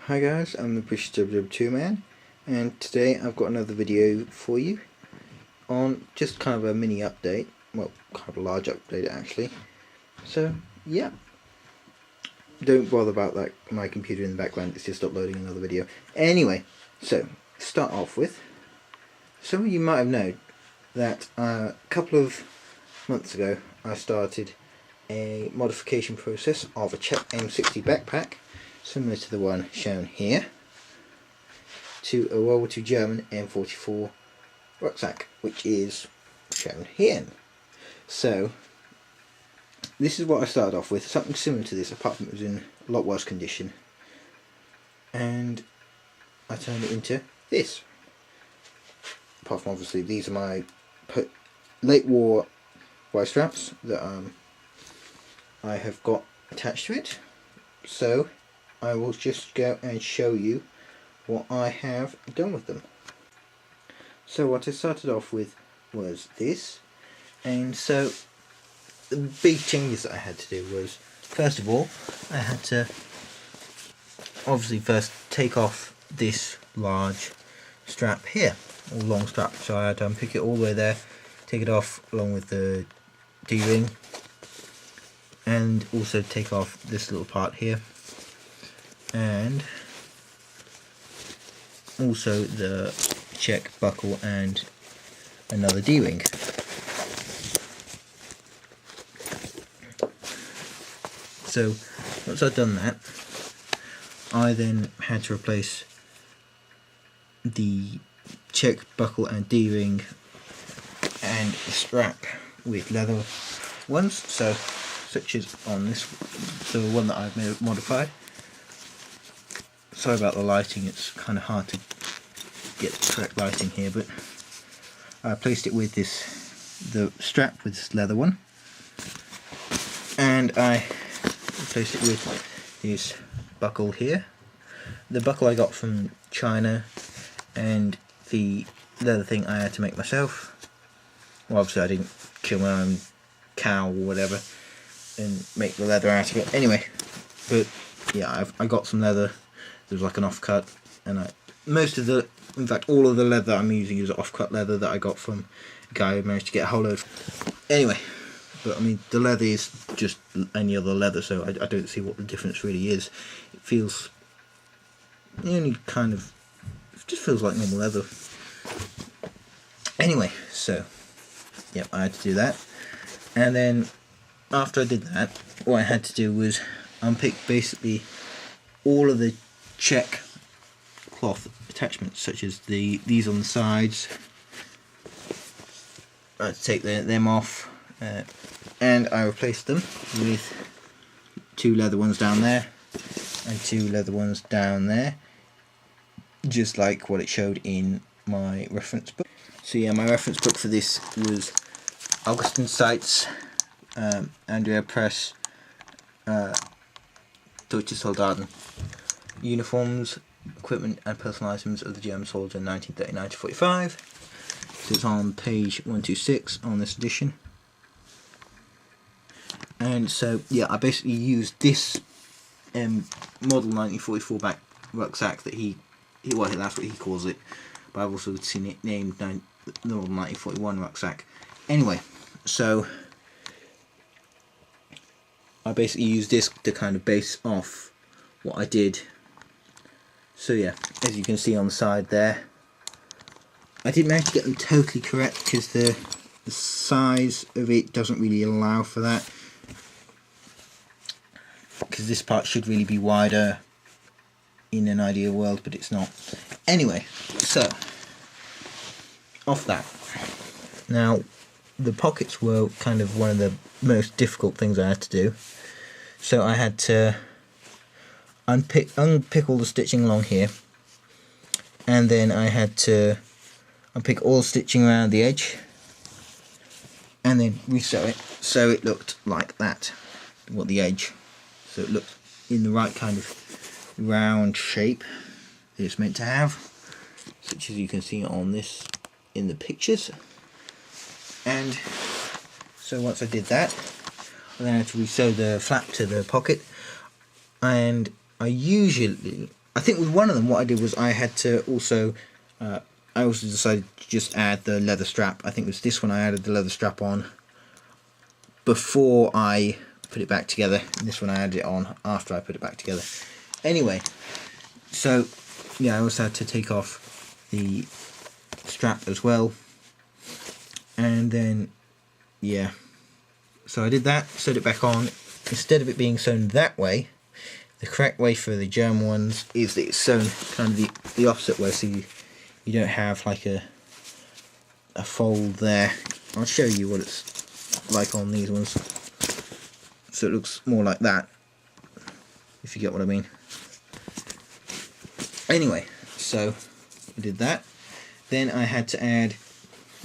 Hi guys, I'm the British 2 man, and today I've got another video for you on just kind of a mini update, well, kind of a large update actually. So yeah, don't bother about that, my computer in the background, it's just uploading another video. Anyway, so start off with, some of you might have known that a couple of months ago I started a modification process of a Czech M60 backpack, similar to the one shown here, to a World War II German M44 rucksack, which is shown here. So this is what I started off with, something similar to this, apart from it was in a lot worse condition, and I turned it into this. Apart from obviously these are my late war Y straps that I have got attached to it. So I will just go and show you what I have done with them. So what I started off with was this, and so the big changes that I had to do was, first of all, I had to obviously first take off this large strap here, or long strap, so I had to unpick it all the way there, take it off along with the D-ring, and also take off this little part here, and also the Czech buckle and another D-ring. So once I'd done that, I then had to replace the Czech buckle and D-ring and the strap with leather ones, so such as on this, the one that I've modified. Sorry about the lighting, it's kind of hard to get the correct lighting here, but I placed it with the strap with this leather one, and I replaced it with this buckle here. The buckle I got from China, and the leather thing I had to make myself. Well, obviously I didn't kill my own cow or whatever and make the leather out of it. Anyway, but yeah, I got some leather. There was like an offcut, and in fact all of the leather I'm using is offcut leather that I got from a guy who managed to get a whole load. Anyway, but I mean the leather is just any other leather, so I don't see what the difference really is. It feels, it just feels like normal leather. Anyway, so yep, I had to do that, and then after I did that, what I had to do was unpick basically all of the Czech cloth attachments, such as these on the sides. I had to take them off, and I replaced them with two leather ones down there and two leather ones down there, just like what it showed in my reference book. So yeah, my reference book for this was Augustin Seitz, Andrea Press, Deutsche Soldaten, Uniforms, Equipment and Personal Items of the German Soldier 1939-45. So it's on page 126 on this edition. And so yeah, I basically used this model 1944 back rucksack that well, that's what he calls it, but I've also seen it named the model 1941 rucksack. Anyway, so I basically used this to kind of base off what I did. So yeah, as you can see on the side there, I didn't manage to get them totally correct because the size of it doesn't really allow for that, because this part should really be wider in an ideal world, but it's not. Anyway, so off that. Now the pockets were kind of one of the most difficult things I had to do, so I had to unpick all the stitching along here, and then I had to unpick all the stitching around the edge and then resew it so it looked like that, the edge, so it looked in the right kind of round shape that it's meant to have, such as you can see on this in the pictures. And so once I did that, I then had to resew the flap to the pocket, and I I think with one of them what I did was I had to also I also decided to just add the leather strap. I think it was this one I added the leather strap on before I put it back together, and this one I added it on after I put it back together. Anyway, so yeah, I also had to take off the strap as well, and then yeah, so I did that, sewed it back on. Instead of it being sewn that way, the correct way for the German ones is that it's sewn kind of the opposite way, so you don't have like a fold there. I'll show you what it's like on these ones. So it looks more like that, if you get what I mean. Anyway, so I did that. Then I had to add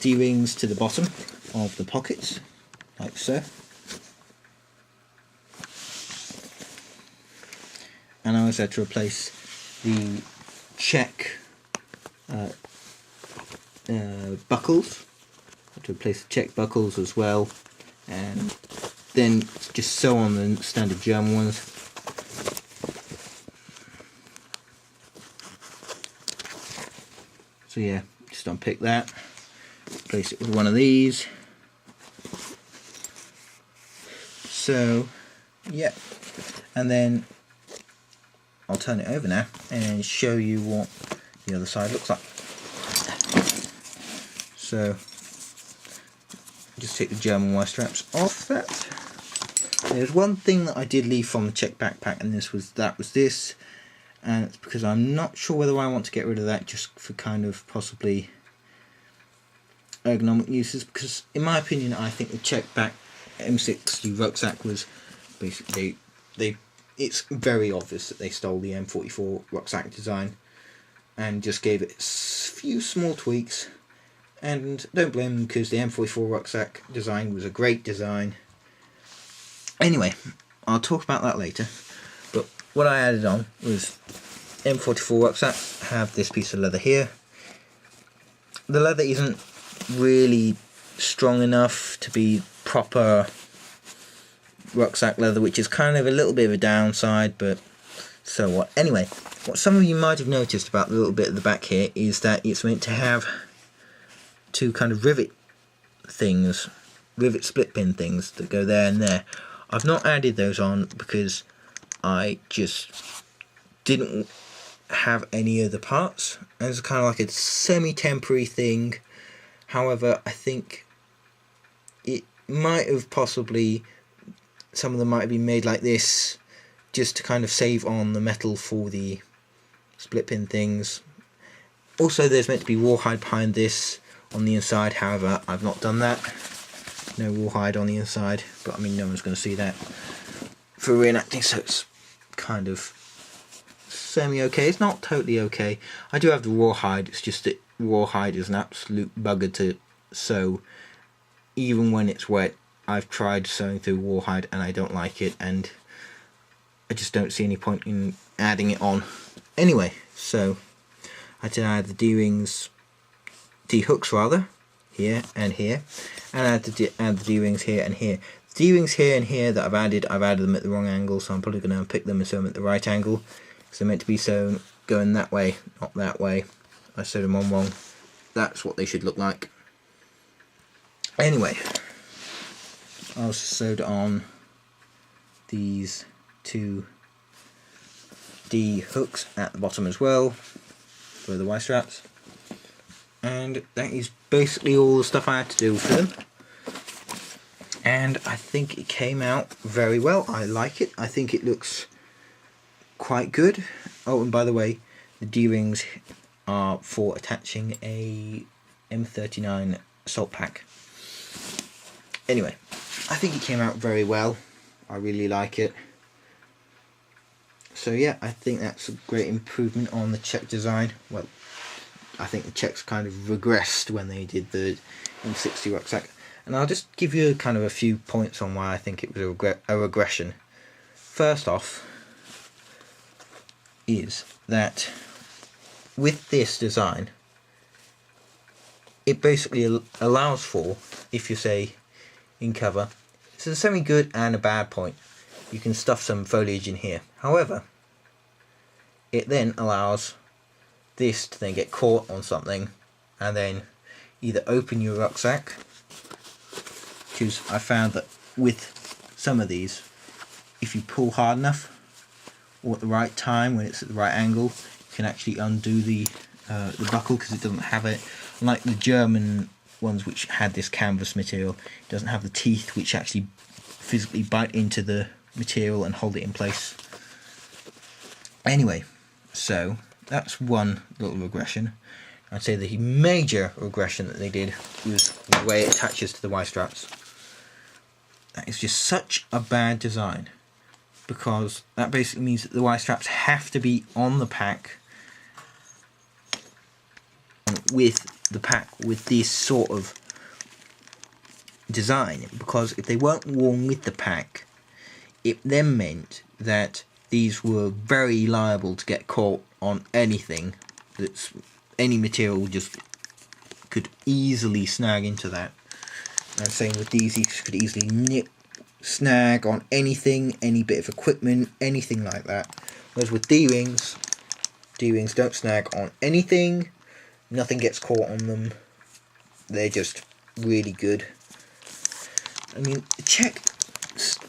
D-rings to the bottom of the pockets, like so. And I also had to replace the Czech buckles. I had to replace the Czech buckles as well, and then just sew on the standard German ones. So yeah, just unpick that, replace it with one of these. So yeah, and then I'll turn it over now and show you what the other side looks like. So just take the German wire straps off that. There's one thing that I did leave from the Czech backpack, and that was this, and it's because I'm not sure whether I want to get rid of that just for kind of possibly ergonomic uses, because in my opinion I think the Czech M60 Rucksack was basically it's very obvious that they stole the M44 rucksack design and just gave it a few small tweaks, and don't blame them because the M44 rucksack design was a great design. Anyway, I'll talk about that later, but what I added on was M44 rucksack have this piece of leather here. The leather isn't really strong enough to be proper rucksack leather, which is kind of a little bit of a downside, but so what. Anyway, what some of you might have noticed about the little bit at the back here is that it's meant to have two kind of rivet split pin things that go there and there. I've not added those on because I just didn't have any other parts, and it's kind of like a semi-temporary thing. However, I think it might have possibly, some of them might have been made like this just to kind of save on the metal for the split pin things. Also, there's meant to be rawhide behind this on the inside, however I've not done that. No rawhide on the inside, but I mean no one's going to see that for reenacting, so it's kind of semi-okay. It's not totally okay. I do have the rawhide, it's just that rawhide is an absolute bugger to sew. Even when it's wet, I've tried sewing through rawhide and I don't like it, and I just don't see any point in adding it on. Anyway, so I had to add the D-rings, D-hooks rather, here and here, and I had to add the D-rings here and here. The D-rings here and here that I've added them at the wrong angle, so I'm probably going to unpick them and sew them at the right angle, because they're meant to be sewn going that way, not that way. I sewed them on wrong. That's what they should look like. Anyway, I also sewed on these two D hooks at the bottom as well for the Y straps, and that is basically all the stuff I had to do for them, and I think it came out very well. I like it. I think it looks quite good. Oh, and by the way, the D-rings are for attaching a M39 assault pack. Anyway, I think it came out very well. I really like it. So yeah, I think that's a great improvement on the Czech design. Well, I think the Czechs kind of regressed when they did the M60 rucksack. And I'll just give you kind of a few points on why I think it was a regression. First off is that with this design, it basically allows for, if you say in cover, it's a semi-good and a bad point. You can stuff some foliage in here. However, it then allows this to then get caught on something and then either open your rucksack, because I found that with some of these, if you pull hard enough or at the right time when it's at the right angle, you can actually undo the buckle, because it doesn't have it. Unlike the German ones which had this canvas material, it doesn't have the teeth which actually physically bite into the material and hold it in place. Anyway, so that's one little regression. I'd say the major regression that they did was the way it attaches to the Y-straps. That is just such a bad design, because that basically means that the Y-straps have to be on the pack with this sort of design, because if they weren't worn with the pack, it then meant that these were very liable to get caught on anything. That's any material just could easily snag into that. And same with these, you could easily snag on anything, any bit of equipment, anything like that. Whereas with D-rings don't snag on anything, nothing gets caught on them. They're just really good. I mean, Czech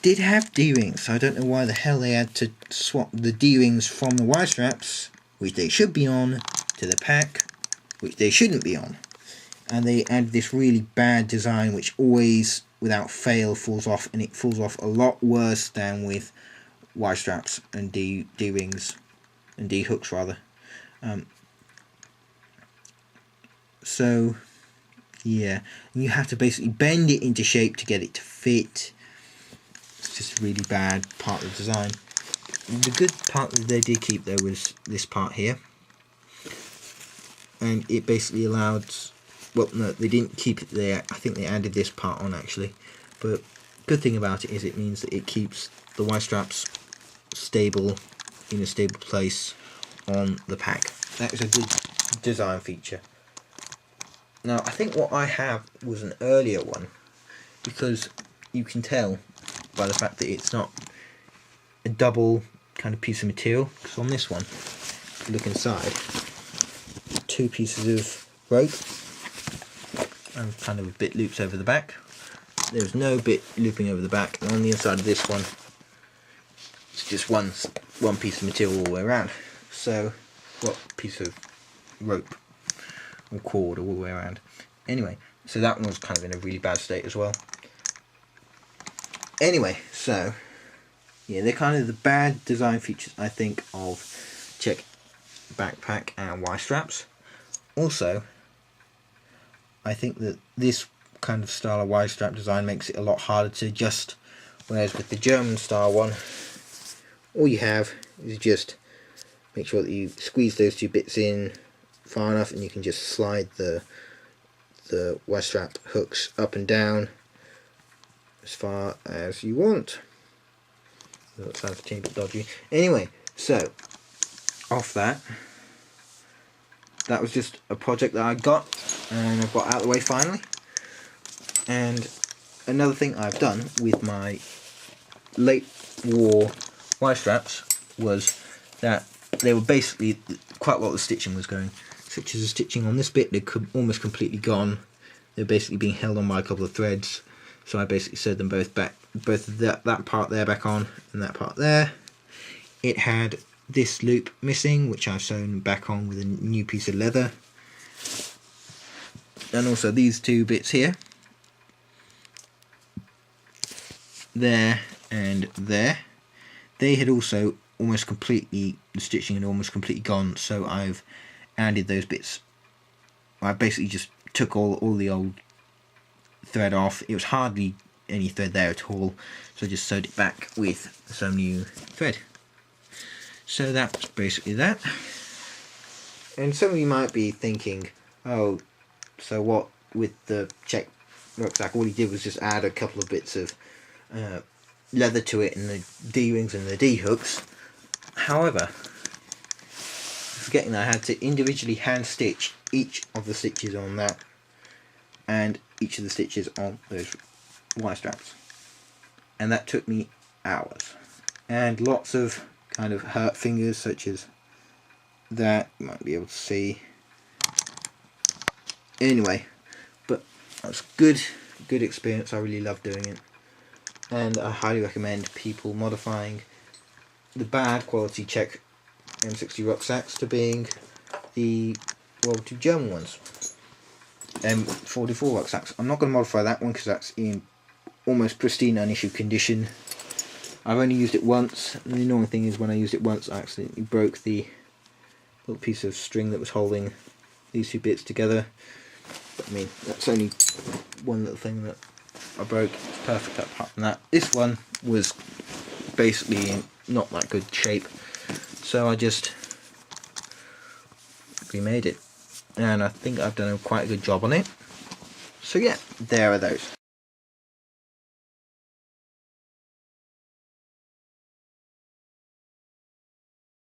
did have D-rings, so I don't know why the hell they had to swap the D-rings from the Y-straps, which they should be on, to the pack, which they shouldn't be on. And they added this really bad design which always, without fail, falls off, and it falls off a lot worse than with Y-straps and D-rings, and D-hooks rather. So, yeah, you have to basically bend it into shape to get it to fit. It's just a really bad part of the design. The good part that they did keep though was this part here, and it basically allowed, well no, they didn't keep it there, I think they added this part on actually, but good thing about it is it means that it keeps the Y-straps stable, in a stable place on the pack. That is a good design feature. Now I think what I have was an earlier one, because you can tell by the fact that it's not a double kind of piece of material, because on this one, if you look inside, two pieces of rope and kind of a bit loops over the back. There's no bit looping over the back, and on the inside of this one it's just one piece of material all the way around. So, what piece of rope or cord all the way around. Anyway, so that one was kind of in a really bad state as well. Anyway, so yeah, they're kind of the bad design features I think of Czech backpack and Y-straps. Also, I think that this kind of style of Y-strap design makes it a lot harder to adjust, whereas with the German style one, all you have is just make sure that you squeeze those two bits in far enough, and you can just slide the Y-strap hooks up and down as far as you want. That sounds a teeny bit dodgy. Anyway, so off that was just a project that I got, and I've got out of the way finally. And another thing I've done with my late war Y-straps was that they were basically, quite a lot of the stitching was going, such as the stitching on this bit, they're almost completely gone. They're basically being held on by a couple of threads, so I basically sewed them both back, both that part there back on and that part there. It had this loop missing, which I've sewn back on with a new piece of leather, and also these two bits here, there and there, they had also almost completely, the stitching had almost completely gone, so I've added those bits. I basically just took all the old thread off. It was hardly any thread there at all, so I just sewed it back with some new thread. So that's basically that. And some of you might be thinking, oh, so what with the Czech rucksack, all he did was just add a couple of bits of leather to it, and the D-rings and the D-hooks. However, forgetting that I had to individually hand stitch each of the stitches on that, and each of the stitches on those Y-straps, and that took me hours and lots of kind of hurt fingers, such as that. You might be able to see. Anyway, but that's good experience. I really love doing it, and I highly recommend people modifying the bad quality Czech M60 rucksacks to being the World War II German ones, M44 rucksacks. I'm not going to modify that one because that's in almost pristine, unissued condition. I've only used it once, and the annoying thing is when I used it once I accidentally broke the little piece of string that was holding these two bits together. But I mean, that's only one little thing that I broke. It's perfect apart from that. This one was basically in not that good shape, so I just remade it, and I think I've done quite a good job on it. So yeah, there are those.